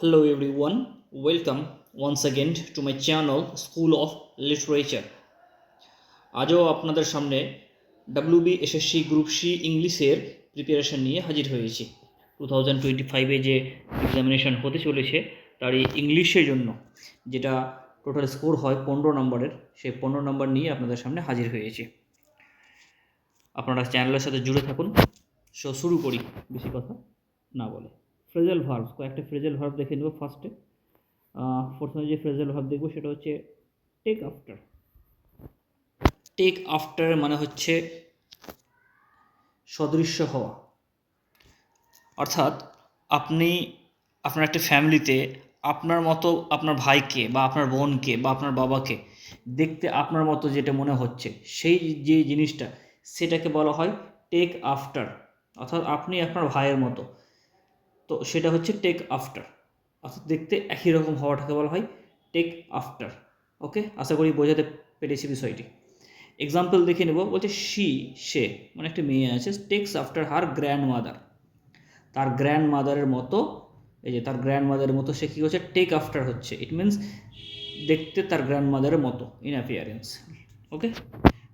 Hello everyone, welcome once again to my channel School of Literature. আজও আপনাদের সামনে WBSSC group C ইংলিশের preparation নিয়ে হাজির হয়েছি। 2025-এ যে এক্সামিনেশন হতে চলেছে তারই ইংলিশের জন্য যেটা টোটাল স্কোর হয় 15 নম্বরের, সেই 15 নম্বর নিয়ে আপনাদের সামনে হাজির হয়েছি। আপনারা চ্যানেলের সাথে জুড়ে থাকুন। শুরু করি বেশি কথা না বলে। ফ্রেজাল ভার্বস, কয়েকটা ফ্রেজাল ভার্ব দেখে নেব। ফার্স্টে প্রথমে যে ফ্রেজাল ভার্ব দেখব সেটা হচ্ছে টেক আফটার। টেক আফটার মানে হচ্ছে সদৃশ্য হওয়া, অর্থাৎ আপনি আপনার একটা ফ্যামিলিতে আপনার মতো আপনার ভাইকে বা আপনার বোনকে বা আপনার বাবাকে দেখতে আপনার মতো যেটা মনে হচ্ছে সেই যে জিনিসটা সেটাকে বলা হয় টেক আফটার, অর্থাৎ আপনি আপনার ভাইয়ের মতো, তো সেটা হচ্ছে টেক আফটার, অর্থাৎ দেখতে একই রকম হওয়াটাকে বলা হয় টেক আফটার। ওকে, আশা করি বোঝাতে পেরেছি বিষয়টি। এক্সাম্পল দেখে নেব। বলছে সে মানে একটা মেয়ে আছে, takes after her grand mother, তার গ্র্যান্ড মাদারের মতো, এই যে তার গ্র্যান্ড মাদারের মতো সে কী হচ্ছে, টেক আফটার হচ্ছে। ইট মিনস দেখতে তার গ্র্যান্ড মাদারের মতো in appearance. Okay,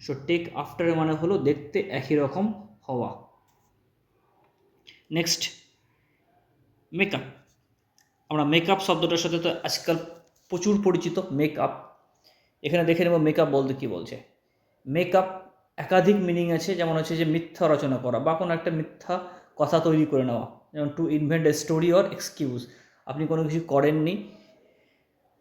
so take after মানে হলো দেখতে একই রকম হওয়া। Next, makeup. আমরা মেকআপ শব্দটার সাথে তো আজকাল প্রচুর পরিচিত মেকআপ। এখানে দেখে নেব মেকআপ বলতে কী বলছে। মেকআপ একাধিক মিনিং আছে, যেমন হচ্ছে যে মিথ্যা রচনা করা বা কোনো একটা মিথ্যা কথা তৈরি করে নেওয়া, যেমন to invent a story or excuse. আপনি কোনো কিছু করেননি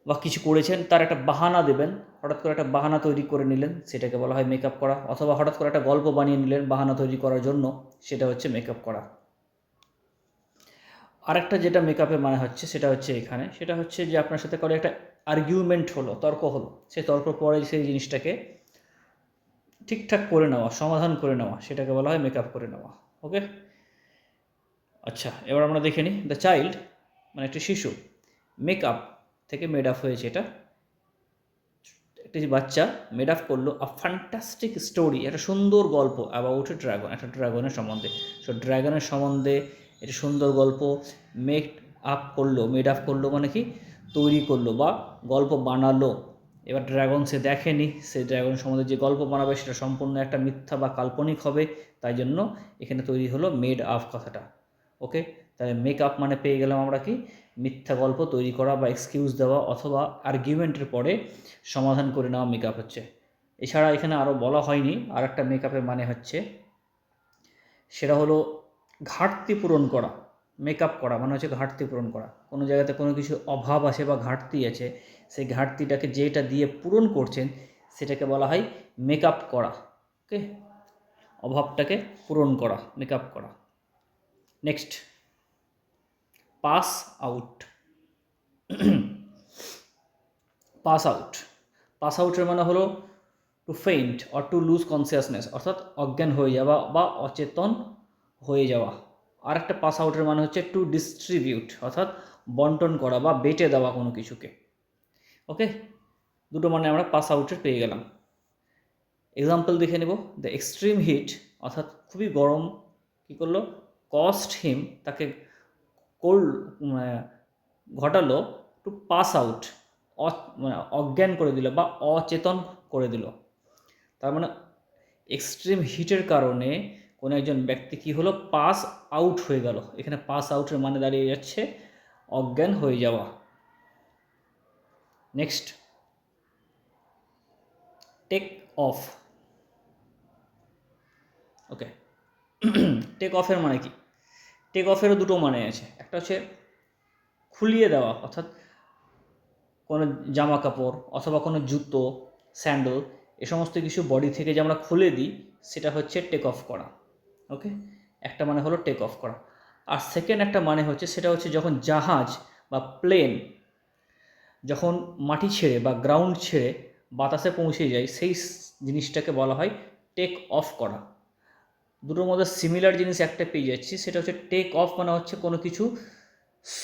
বা কিছু করেছেন, তার একটা বাহানা দেবেন, হঠাৎ করে একটা বাহানা তৈরি করে নিলেন, সেটাকে বলা হয় মেকআপ করা। অথবা হঠাৎ করে একটা গল্প বানিয়ে নিলেন বাহানা তৈরি করার জন্য, সেটা হচ্ছে মেকআপ করা। আরেকটা যেটা মেকআপে মানে হচ্ছে সেটা হচ্ছে এখানে, সেটা হচ্ছে যে আপনার সাথে করে একটা আর্গুমেন্ট হলো, তর্ক হলো, সেই তর্ক পরে সেই জিনিসটাকে ঠিকঠাক করে নেওয়া, সমাধান করে নেওয়া, সেটাকে বলা হয় মেকআপ করে নেওয়া। ওকে, আচ্ছা, এবার আমরা দেখে নিই। দ্য চাইল্ড মানে একটি শিশু, মেকআপ থেকে মেড আপ হয়েছে, এটা একটি বাচ্চা মেড আপ করলো আ ফ্যান্টাস্টিক স্টোরি, একটা সুন্দর গল্প অ্যাবাউট এ ড্রাগন, একটা ড্রাগনের সম্বন্ধে। সো ড্রাগনের সম্বন্ধে একটি সুন্দর গল্প মেড আপ করলো, মেড আপ করলো মানে কি, তৈরি করলো বা গল্প বানালো। এবার ড্রাগন সে দেখেনি, সে ড্রাগন সম্বন্ধে যে গল্প বানাবে সেটা সম্পূর্ণ একটা মিথ্যা বা কাল্পনিক হবে, তাই জন্য এখানে তৈরি হলো মেড আপ কথাটা। ওকে, তাহলে মেক আপ মানে পেয়ে গেলাম আমরা কি, মিথ্যা গল্প তৈরি করা বা এক্সকিউজ দেওয়া অথবা আর্গুমেন্টের পরে সমাধান করে নেওয়া মেকআপ হচ্ছে। এছাড়া এখানে আরও বলা হয়নি, আর একটা মেকআপের মানে হচ্ছে সেটা হলো ঘাটতি পূরণ করা। মেকআপ করা মানে হচ্ছে ঘাটতি পূরণ করা, কোনো জায়গাতে কোনো কিছু অভাব আছে বা ঘাটতি আছে, সেই ঘাটতিটাকে যেটা দিয়ে পূরণ করছেন সেটাকে বলা হয় মেকআপ করা। ওকে, অভাবটাকে পূরণ করা, মেকআপ করা। Next, pass out. Pass out, pass আউটের মানে হলো to faint or to lose consciousness, অর্থাৎ অজ্ঞান হয়ে যাওয়া বা অচেতন হয়ে যাওয়া। আর একটা পাস আউটের মানে হচ্ছে টু ডিস্ট্রিবিউট, অর্থাৎ বন্টন করা বা বেটে দেওয়া কোনো কিছুকে। ওকে, দুটো মানে আমরা পাস আউটের পেয়ে গেলাম। এক্সাম্পল দেখে নেব। দ্য এক্সট্রিম হিট, অর্থাৎ খুবই গরম কী করলো, কস্ট হিম, তাকে ঘটালো টু পাস আউট, মানে অজ্ঞান করে দিল বা অচেতন করে দিল। তার মানে এক্সট্রিম হিটের কারণে কোনো একজন ব্যক্তি কী হলো, পাস আউট হয়ে গেল। এখানে পাস আউটের মানে দাঁড়িয়ে যাচ্ছে অজ্ঞান হয়ে যাওয়া। Next, take off. Okay, take অফের মানে কি, টেক অফেরও দুটো মানে আছে। একটা হচ্ছে খুলিয়ে দেওয়া, অর্থাৎ কোনো জামা কাপড় অথবা কোনো জুতো, স্যান্ডেল, এ সমস্ত কিছু বডি থেকে যে আমরা খুলে দিই সেটা হচ্ছে টেক অফ করা। ওকে, একটা মানে হলো টেক অফ করা। আর সেকেন্ড একটা মানে হচ্ছে, সেটা হচ্ছে যখন জাহাজ বা প্লেন যখন মাটি ছেড়ে বা গ্রাউন্ড ছেড়ে বাতাসে পৌঁছে যায়, সেই জিনিসটাকে বলা হয় টেক অফ করা। দুটোর মধ্যে সিমিলার জিনিস একটা পেয়ে যাচ্ছি, সেটা হচ্ছে টেক অফ মানে হচ্ছে কোনো কিছু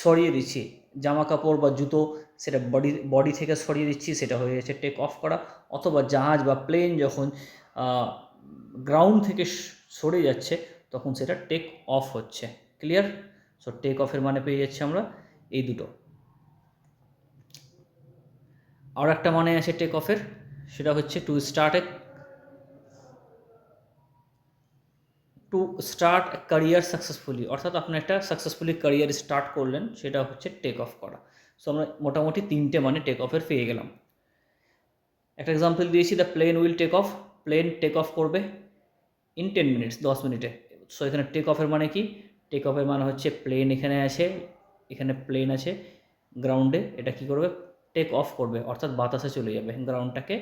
সরিয়ে দিচ্ছি, জামা কাপড় বা জুতো, সেটা বডি থেকে সরিয়ে দিচ্ছি, সেটা হয়ে যাচ্ছে টেক অফ করা। অথবা জাহাজ বা প্লেন যখন গ্রাউন্ড থেকে সরে যাচ্ছে তখন সেটা টেক অফ হচ্ছে। ক্লিয়ার? সো টেক অফের মানে পেয়ে যাচ্ছি আমরা এই দুটো। আর একটা মানে আছে টেক অফের, সেটা হচ্ছে টু স্টার্ট ক্যারিয়ার সাকসেসফুলি, অর্থাৎ আপনি একটা সাকসেসফুলি ক্যারিয়ার স্টার্ট করলেন, সেটা হচ্ছে টেক অফ করা। সো আমরা মোটামুটি 3টে মানে টেক অফের পেয়ে গেলাম। একটা এক্সাম্পল দিয়েছি, the plane will take off, plane take off করবে ইন 10 মিনিটস, 10 মিনিটে। সো এখানে টেক অফের মানে কি? টেক অফের মানে হচ্ছে প্লেন এখানে আছে, এখানে প্লেন আছে গ্রাউন্ডে, এটা কি করবে? টেক অফ করবে, অর্থাৎ বাতাসে চলে যাবে, গ্রাউন্ডটাকে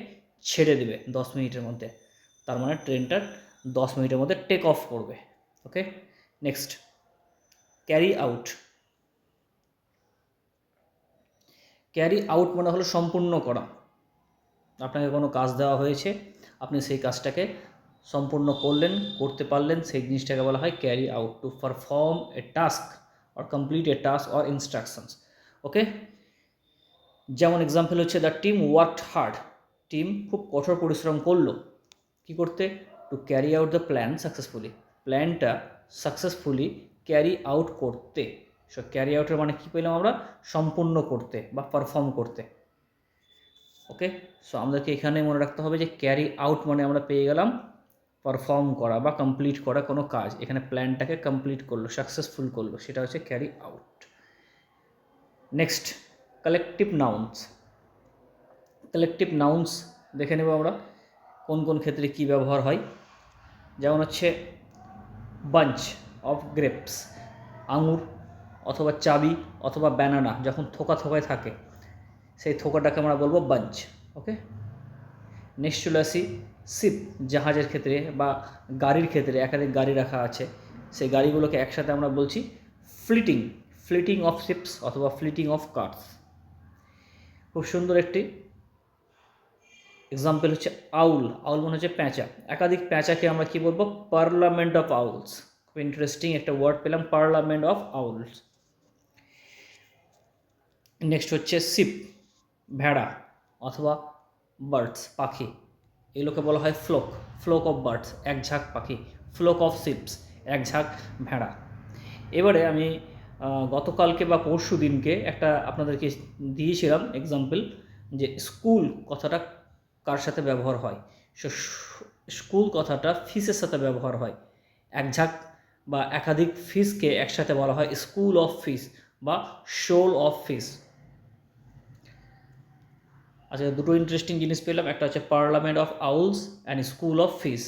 ছেড়ে দেবে 10 মিনিটের মধ্যে। তার মানে ট্রেনটা 10 মিনিটের মধ্যে টেক অফ করবে। Okay, next, carry out. Carry out মানে হলো সম্পূর্ণ করা। আপনাকে কোনো কাজ দেওয়া হয়েছে, আপনি সেই কাজটাকে সম্পূর্ণ করলেন, করতে পারলেন, সেই জিনিসটাকে বলা হয় carry out, to perform a task or complete a task or instructions. Okay, যেমন এক্সাম্পল হচ্ছে the team worked hard, team খুব কঠোর পরিশ্রম করলো কি করতে? To carry out the plan successfully, প্ল্যানটা সাকসেসফুলি ক্যারি আউট করতে। সো ক্যারি আউটের মানে কী পেলাম আমরা? সম্পূর্ণ করতে বা পারফর্ম করতে। ওকে, সো আমাদেরকে এখানে মনে রাখতে হবে যে ক্যারি আউট মানে আমরা পেয়ে গেলাম পারফর্ম করা বা কমপ্লিট করা কোনো কাজ, এখানে প্ল্যানটাকে কমপ্লিট করলো, সাকসেসফুল করলো, সেটা হচ্ছে carry out. Next, collective nouns. Collective nouns দেখে নেব আমরা কোন কোন ক্ষেত্রে কী ব্যবহার হয়। যেমন হচ্ছে বাঞ্চ অফ গ্রেপস, আঙুর অথবা চাবি অথবা ব্যানানা যখন থোকা থোকায় থাকে, সেই থোকাটাকে আমরা বলবো বাঞ্চ। ওকে, নেক্সট চলে আসি শিপ, জাহাজের ক্ষেত্রে বা গাড়ির ক্ষেত্রে, একাধিক গাড়ি রাখা আছে, সেই গাড়িগুলোকে একসাথে আমরা বলছি ফ্লিটিং, ফ্লিটিং অফ শিপস অথবা ফ্লিটিং অফ কার্স। খুব সুন্দর একটি এক্সাম্পল হচ্ছে আউল, আউল মানে হচ্ছে প্যাঁচা, একাধিক প্যাঁচাকে আমরা কি বলবো? Parliament of owls. খুব ইন্টারেস্টিং একটা ওয়ার্ড পেলাম, পার্লামেন্ট অফ আউলস। নেক্সট হচ্ছে শিপ, ভেড়া অথবা বার্ডস, পাখি, এগুলোকে বলা হয় ফ্লোক, ফ্লোক অফ বার্ডস, এক ঝাঁক পাখি, ফ্লোক অফ শিপস, এক ঝাঁক ভেড়া। এবারে আমি গতকালকে বা পরশু দিনকে একটা আপনাদেরকে দিয়েছিলাম এক্সাম্পল, যে স্কুল কথাটা কার সাথে ব্যবহার হয়। সো স্কুল কথাটা ফিসের সাথে ব্যবহার হয়, এক ঝাঁক বা একাধিক ফিসকে একসাথে বলা হয় স্কুল অফ ফিস বা শোল অফ ফিস। আচ্ছা, দুটো ইন্টারেস্টিং জিনিস পেলাম, একটা হচ্ছে parliament of owls and school of fish.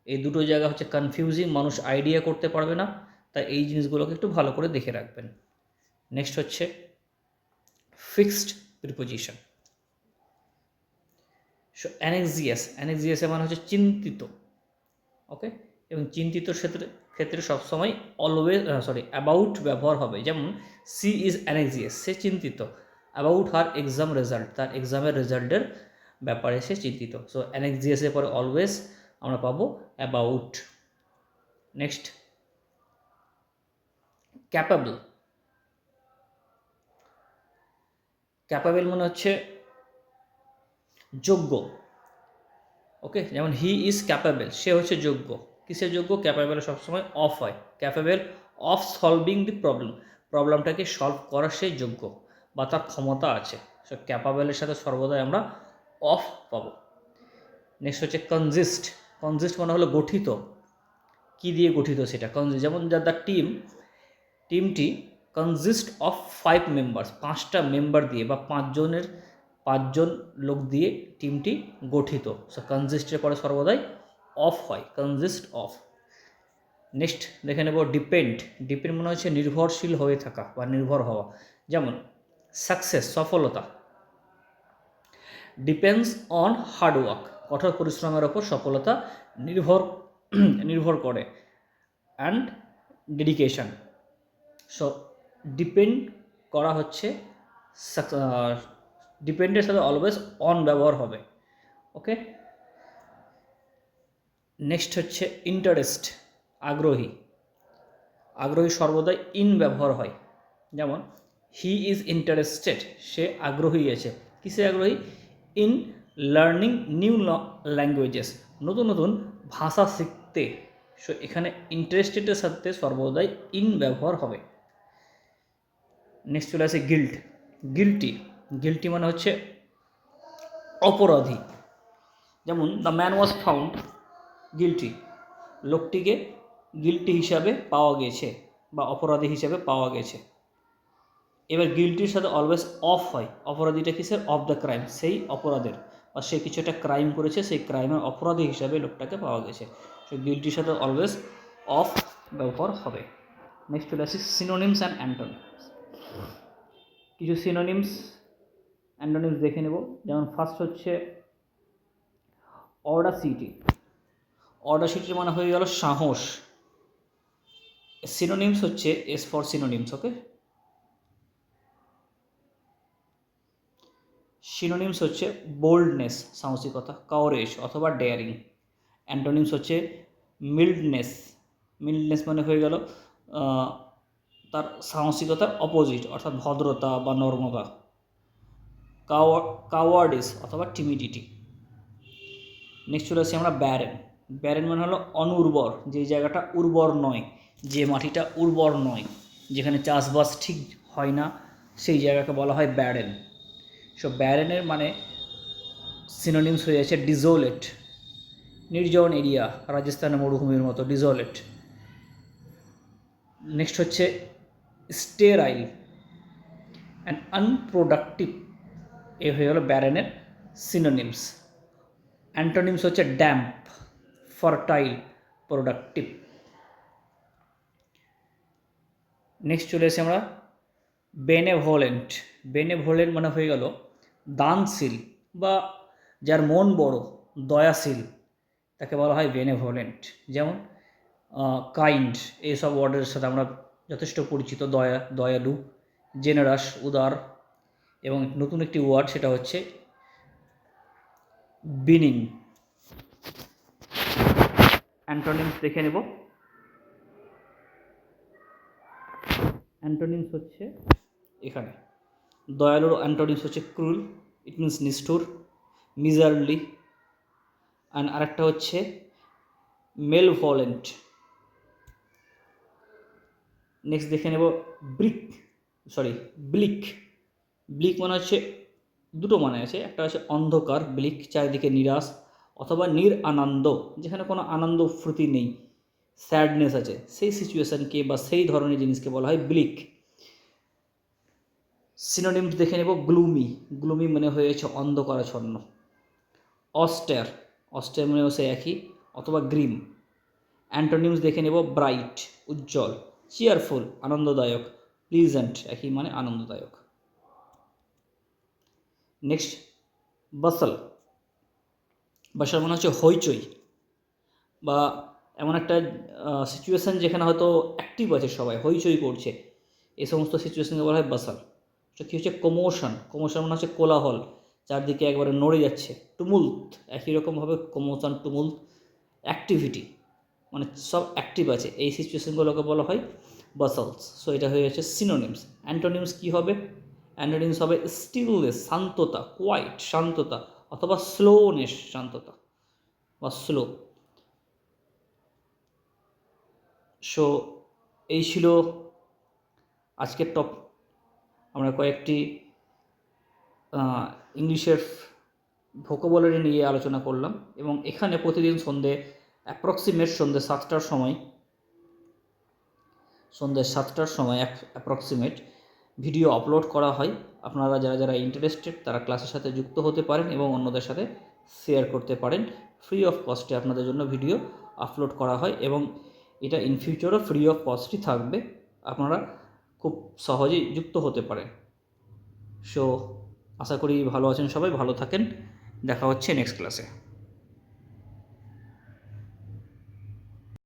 এই দুটো জায়গা হচ্ছে কনফিউজিং, মানুষ আইডিয়া করতে পারবে না, তাই এই জিনিসগুলোকে একটু ভালো করে দেখে রাখবেন। নেক্সট হচ্ছে ফিক্সড প্রিপোজিশন। সো অ্যানেক্সিয়াস, অ্যানেক্সিয়াসের মানে হচ্ছে চিন্তিত। ওকে, এবং চিন্তিতর ক্ষেত্রে সবসময় অলওয়েজ অ্যাবাউট ব্যবহার হবে। যেমন সি ইজ অ্যানেক্সিয়াস, সে চিন্তিত অ্যাবাউট হার এক্সাম রেজাল্ট, তার এক্সামের রেজাল্টের ব্যাপারে সে চিন্তিত। সো অ্যানেক্সিয়াসের পরে অলওয়েজ আমরা পাবো অ্যাবাউট। Next, capable. ক্যাপাবল মানে হচ্ছে যোগ্য। ওকে, যেমন হি ইজ ক্যাপাবল, সে হচ্ছে যোগ্য। কিসের যোগ্য? ক্যাপাবল সবসময় অফ হয়, capable of solving the problem, প্রবলেমটাকে সলভ করার সে যোগ্য বা তার ক্ষমতা আছে। সো ক্যাপাবলের সাথে সর্বদাই আমরা অফ পাবো। নেক্সট হচ্ছে কনজিস্ট। কনজিস্ট মানে হলো গঠিত, কি দিয়ে গঠিত সেটা কনজিস্ট। যেমন দ্য টিমটি কনজিস্ট অফ 5 মেম্বার্স, 5টা মেম্বার দিয়ে বা 5জন লোক দিয়ে টিমটি গঠিত। সো কনজিস্টের পরে সর্বদাই অফ হয়, কনজিস্ট অফ। নেক্সট দেখে নেব ডিপেন্ড। ডিপেন্ড মনে হচ্ছে নির্ভরশীল হয়ে থাকা বা নির্ভর হওয়া। যেমন সাকসেস, সফলতা, ডিপেন্ডস অন হার্ডওয়ার্ক, কঠোর পরিশ্রমের ওপর সফলতা নির্ভর করে, অ্যান্ড ডেডিকেশন। সো ডিপেন্ড করা হচ্ছে, ডিপেন্ডের সাথে অলওয়েজ অন ব্যবহার হবে। ওকে, নেক্সট হচ্ছে ইন্টারেস্ট, আগ্রহী। আগ্রহী সর্বদাই ইন ব্যবহার হয়। যেমন হি ইজ ইন্টারেস্টেড, সে আগ্রহী আছে। কিসে আগ্রহী? ইন লার্নিং নিউ ল্যাঙ্গুয়েজেস, নতুন নতুন ভাষা শিখতে। সো এখানে ইন্টারেস্টেডের সাথে সর্বদাই ইন ব্যবহার হবে। নেক্সট চলে আসে গিল্ট, গিল্টি। গিল্টি মানে হচ্ছে অপরাধী। যেমন the man was found guilty, লোকটিকে গিলটি হিসাবে পাওয়া গেছে বা অপরাধী হিসাবে পাওয়া গেছে। এবার গিলটির সাথে অলওয়েজ অফ হয়, অপরাধীটা কিসের? অফ দ্য ক্রাইম, সেই অপরাধের বা সে কিছু একটা ক্রাইম করেছে সেই ক্রাইমের অপরাধী হিসাবে লোকটাকে পাওয়া গেছে। সে গিলটির সাথে অলওয়েজ অফ ব্যবহার হবে। নেক্সট চলে আসি সিনোনিমস অ্যান্ড অ্যান্টোনিমস। কিছু সিনোনিমস অ্যান্টোনিমস দেখে নেব। যেমন ফার্স্ট হচ্ছে অডাসিটি। অডাসিটির মানে হয়ে গেল সাহস। সিনোনিমস হচ্ছে S for synonyms, okay. Synonyms হচ্ছে বোল্ডনেস, সাহসিকতা, কাউরেজ অথবা ডেয়ারিং। অ্যান্টোনিমস হচ্ছে মিল্ডনেস। মিল্ডনেস মানে হয়ে গেল তার সাহসিকতার অপোজিট, অর্থাৎ ভদ্রতা বা নর্মদা। কাওয়ার্ডিস অথবা টিমিডিটি। নেক্সট চলে আসছি আমরা ব্যারেন। ব্যারেন মানে হলো অনুর্বর, যে জায়গাটা উর্বর নয়, যে মাটিটা উর্বর নয়, যেখানে চাষবাস ঠিক হয় না, সেই জায়গাকে বলা হয় ব্যারেন। সো ব্যারেনের মানে সিনোনিমস হয়ে যাচ্ছে ডিজোলেট, নির্জন এরিয়া, রাজস্থানের মরুভূমির মতো ডিজোলেট। নেক্সট হচ্ছে স্টেরাইল অ্যান্ড আনপ্রোডাক্টিভ, এ হয়ে গেল ব্যারেনের সিনোনিমস। অ্যান্টোনিমস হচ্ছে ড্যাম্প, ফার্টাইল, প্রোডাক্টিভ। নেক্সট চলে এসে আমরা বেনেভোলেন্ট। বেনেভোলেন্ট মানে হয়ে গেল দানশীল বা যার মন বড়, দয়াশীল, তাকে বলা হয় বেনেভোলেন্ট। যেমন কাইন্ড, এইসব ওয়ার্ডের সাথে আমরা যথেষ্ট পরিচিত। দয়ালু, জেনারাস, উদার। এবং নতুন একটি ওয়ার্ড, সেটা হচ্ছে বিনিং। অ্যান্টোনিমস দেখে নেব। অ্যান্টোনিমস হচ্ছে এখানে দয়ালুর অ্যান্টোনিমস হচ্ছে ক্রুল, ইট মিনস নিষ্ঠুর, মিজারলি। অ্যান্ড আরেকটা হচ্ছে মেলভোলেন্ট। নেক্সট দেখে নেব ব্লিক। ব্লিক মানে হচ্ছে দুটো মানে আছে, একটা হচ্ছে অন্ধকার, ব্লিক, চারিদিকে নিরাশ, অথবা আনন্দ, যেখানে কোনো আনন্দ ফুর্তি নেই, স্যাডনেস আছে, সেই সিচুয়েশনকে বা সেই ধরনের জিনিসকে বলা হয় ব্লিক। সিনোনিমস দেখে নেব গ্লুমি। গ্লুমি মানে হয়েছে অন্ধকারাচ্ছন্ন। অস্টার মানেও সে একই, অথবা গ্রিম। অ্যান্টোনিমস দেখে নেব ব্রাইট, উজ্জ্বল, চিয়ারফুল, আনন্দদায়ক, প্লিজেন্ট, একই মানে আনন্দদায়ক। নেক্সট বাসল মানে হচ্ছে হইচই, বা এমন একটা সিচুয়েশান যেখানে হয়তো অ্যাক্টিভ আছে, সবাই হইচই করছে, এই সমস্ত সিচুয়েশনকে বলা হয় বাসল। তো কী হচ্ছে কমোশন মানে হচ্ছে কোলাহল, চারদিকে একবারে নড়ে যাচ্ছে। টুমুল্ট, একই রকমভাবে কমোশন, টুমুল্ট, অ্যাক্টিভিটি, মানে সব অ্যাক্টিভ আছে, এই সিচুয়েশনগুলোকে বলা হয় বাসলস। সো এটা হয়ে যাচ্ছে সিনোনিমস। অ্যান্টোনিমস কী হবে? অ্যান্টোনিমস হবে স্টিলনেস, শান্ততা, কোয়াইট, শান্ততা, অথবা স্লোনেস, শান্ততা বা স্লো। সো এই ছিল আজকের আমরা কয়েকটি ইংলিশের ভোকাবুলারি নিয়ে আলোচনা করলাম, এবং এখানে প্রতিদিন সন্ধ্যে সন্ধ্যে 7টার সময় অ্যাপ্রক্সিমেট ভিডিও আপলোড করা হয়। আপনারা যারা ইন্টারেস্টেড তারা ক্লাসের সাথে যুক্ত হতে পারেন এবং অন্যদের সাথে শেয়ার করতে পারেন। ফ্রি অফ কস্টে আপনাদের জন্য ভিডিও আপলোড করা হয়, এবং এটা ইন ফিউচারও ফ্রি অফ কস্টই থাকবে, আপনারা খুব সহজেই যুক্ত হতে পারেন। সো আশা করি ভালো আছেন সবাই, ভালো থাকেন, দেখা হচ্ছে নেক্সট ক্লাসে।